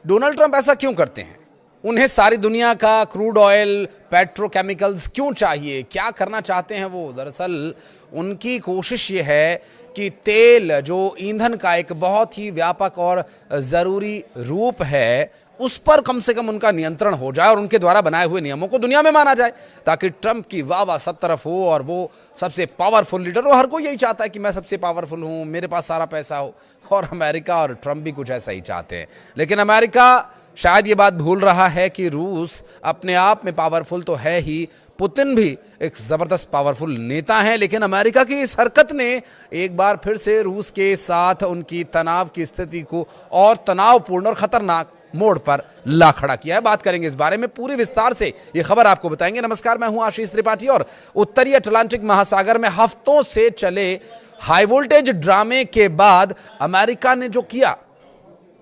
Donald Trump ऐसा क्यों करते हैं? उन्हें सारी दुनिया का क्रूड ऑयल, पेट्रोकेमिकल्स क्यों चाहिए? क्या करना चाहते हैं वो? दरअसल उनकी कोशिश ये है कि तेल, जो ईंधन का एक बहुत ही व्यापक और ज़रूरी रूप है, उस पर कम से कम उनका नियंत्रण हो जाए और उनके द्वारा बनाए हुए नियमों को दुनिया में माना जाए, ताकि ट्रंप की वाह सब तरफ हो और वो सबसे पावरफुल लीडर हो। हर कोई यही चाहता है कि मैं सबसे पावरफुल हूं, मेरे पास सारा पैसा हो, और अमेरिका और ट्रंप भी कुछ ऐसा ही चाहते हैं। लेकिन अमेरिका शायद ये बात भूल रहा है कि रूस अपने आप में पावरफुल तो है ही, पुतिन भी एक जबरदस्त पावरफुल नेता हैं, लेकिन अमेरिका की इस हरकत ने एक बार फिर से रूस के साथ उनकी तनाव की स्थिति को और तनावपूर्ण और खतरनाक मोड़ पर ला खड़ा किया है। बात करेंगे इस बारे में पूरी विस्तार से, ये खबर आपको बताएंगे। नमस्कार, मैं हूं आशीष त्रिपाठी और उत्तरी अटलांटिक महासागर में हफ्तों से चले हाई वोल्टेज ड्रामे के बाद अमेरिका ने जो किया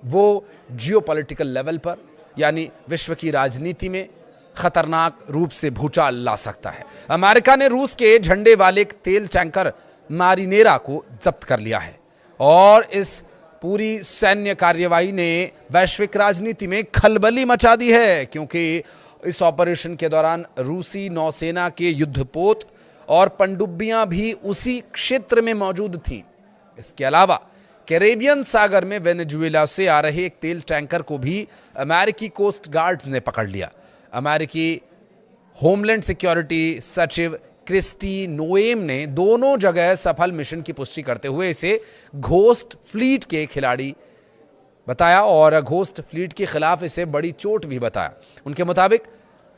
वो जियोपॉलिटिकल लेवल पर, यानी विश्व की राजनीति में खतरनाक रूप से भूचाल ला सकता है। अमेरिका ने रूस के झंडे वाले एक तेल टैंकर मारिनेरा को जब्त कर लिया है और इस पूरी सैन्य कार्यवाही ने वैश्विक राजनीति में खलबली मचा दी है, क्योंकि इस ऑपरेशन के दौरान रूसी नौसेना के युद्धपोत और पनडुब्बियां भी उसी क्षेत्र में मौजूद थीं। इसके अलावा कैरेबियन सागर में वेनेजुएला से आ रहे एक तेल टैंकर को भी अमेरिकी कोस्ट गार्ड्स ने पकड़ लिया। अमेरिकी होमलैंड सिक्योरिटी सचिव क्रिस्टी नोएम ने दोनों जगह सफल मिशन की पुष्टि करते हुए इसे घोस्ट फ्लीट के खिलाड़ी बताया और घोस्ट फ्लीट के खिलाफ इसे बड़ी चोट भी बताया। उनके मुताबिक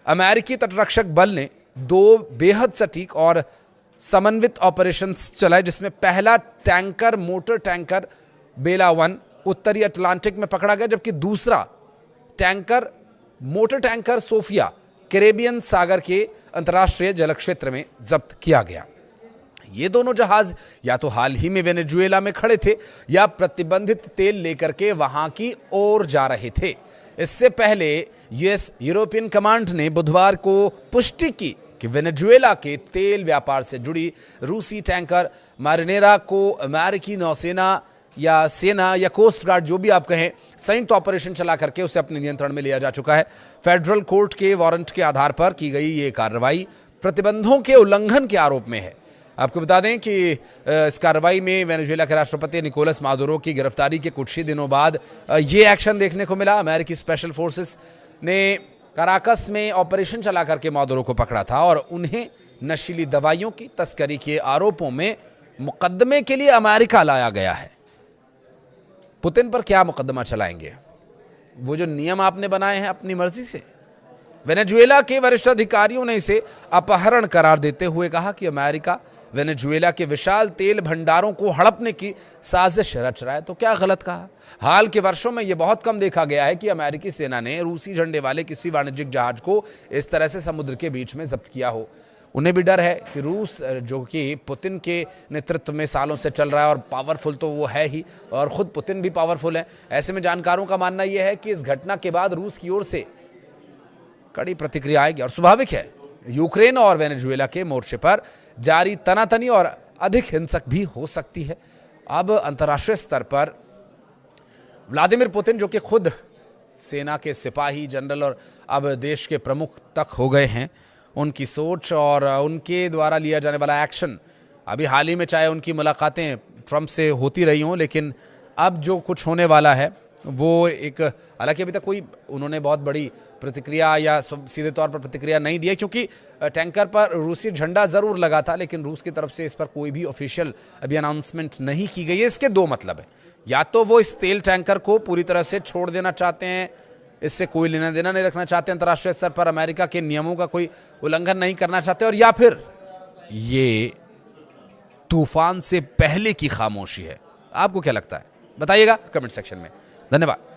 अमेरिकी तटरक्षक बल ने 2 बेहद सटीक और समन्वित ऑपरेशंस चलाए, जिसमें पहला टैंकर मोटर टैंकर बेला 1 उत्तरी अटलांटिक में पकड़ा गया, जबकि दूसरा tanker motor tanker Sofia Caribbean सागर के अंतर्राष्ट्रीय जल क्षेत्र में जब्त किया गया। ये दोनों जहाज या तो हाल ही में वेनेजुएला में खड़े थे या प्रतिबंधित तेल लेकर के वहां की ओर जा रहे थे। इससे पहले यूएस यूरोपियन कमांड ने बुधवार को पुष्टि की कि वेनेजुएला के तेल व्यापार से जुड़ी रूसी टैंकर मारिनेरा को अमेरिकी नौसेना या सेना या कोस्ट गार्ड, जो भी आप कहें, संयुक्त ऑपरेशन चला करके उसे अपने नियंत्रण में लिया जा चुका है। फेडरल कोर्ट के वारंट के आधार पर की गई ये कार्रवाई प्रतिबंधों के उल्लंघन के आरोप में है। आपको बता दें कि इस कार्रवाई में वेनेजुएला के राष्ट्रपति निकोलस मादुरो की गिरफ्तारी के कुछ ही दिनों बाद ये एक्शन देखने को मिला। अमेरिकी स्पेशल फोर्सेस ने कराकस में ऑपरेशन चला करके मादुरो को पकड़ा था और उन्हें नशीली दवाइयों की तस्करी के आरोपों में मुकदमे के लिए अमेरिका लाया गया है। पुतिन पर क्या मुकदमा चलाएंगे? वो जो नियम आपने बनाए हैं अपनी मर्जी से। वेनेजुएला के वरिष्ठ अधिकारियों ने इसे अपहरण करार देते हुए कहा कि अमेरिका वेनेजुएला के विशाल तेल भंडारों को हड़पने की साजिश रच रहा है। तो क्या गलत कहा? हाल के वर्षों में यह बहुत कम देखा गया है कि अमेरिकी सेना ने रूसी झंडे वाले किसी वाणिज्यिक जहाज को इस तरह से समुद्र के बीच में जब्त किया हो। उन्हें भी डर है कि रूस, जो कि पुतिन के नेतृत्व में सालों से चल रहा है और पावरफुल तो वो है ही, और खुद पुतिन भी पावरफुल है। ऐसे में जानकारों का मानना यह है कि इस घटना के बाद रूस की ओर से कड़ी प्रतिक्रिया आएगी और स्वाभाविक है यूक्रेन और वेनेजुएला के मोर्चे पर जारी तनातनी और अधिक हिंसक भी हो सकती है। अब अंतर्राष्ट्रीय स्तर पर व्लादिमीर पुतिन, जो कि खुद सेना के सिपाही जनरल और अब देश के प्रमुख तक हो गए हैं, उनकी सोच और उनके द्वारा लिया जाने वाला एक्शन, अभी हाल ही में चाहे उनकी मुलाकातें ट्रंप से होती रही हों, लेकिन अब जो कुछ होने वाला है वो एक, हालांकि अभी तक कोई उन्होंने बहुत बड़ी प्रतिक्रिया या सीधे तौर पर प्रतिक्रिया नहीं दी है, क्योंकि टैंकर पर रूसी झंडा जरूर लगा था, लेकिन रूस की तरफ से इस पर कोई भी ऑफिशियल अभी अनाउंसमेंट नहीं की गई है। इसके 2 मतलब है, या तो वो इस तेल टैंकर को पूरी तरह से छोड़ देना चाहते हैं, इससे कोई लेना देना नहीं रखना चाहते, अंतर्राष्ट्रीय स्तर पर अमेरिका के नियमों का कोई उल्लंघन नहीं करना चाहते, और या फिर ये तूफान से पहले की खामोशी है। आपको क्या लगता है? बताइएगा कमेंट सेक्शन में। धन्यवाद।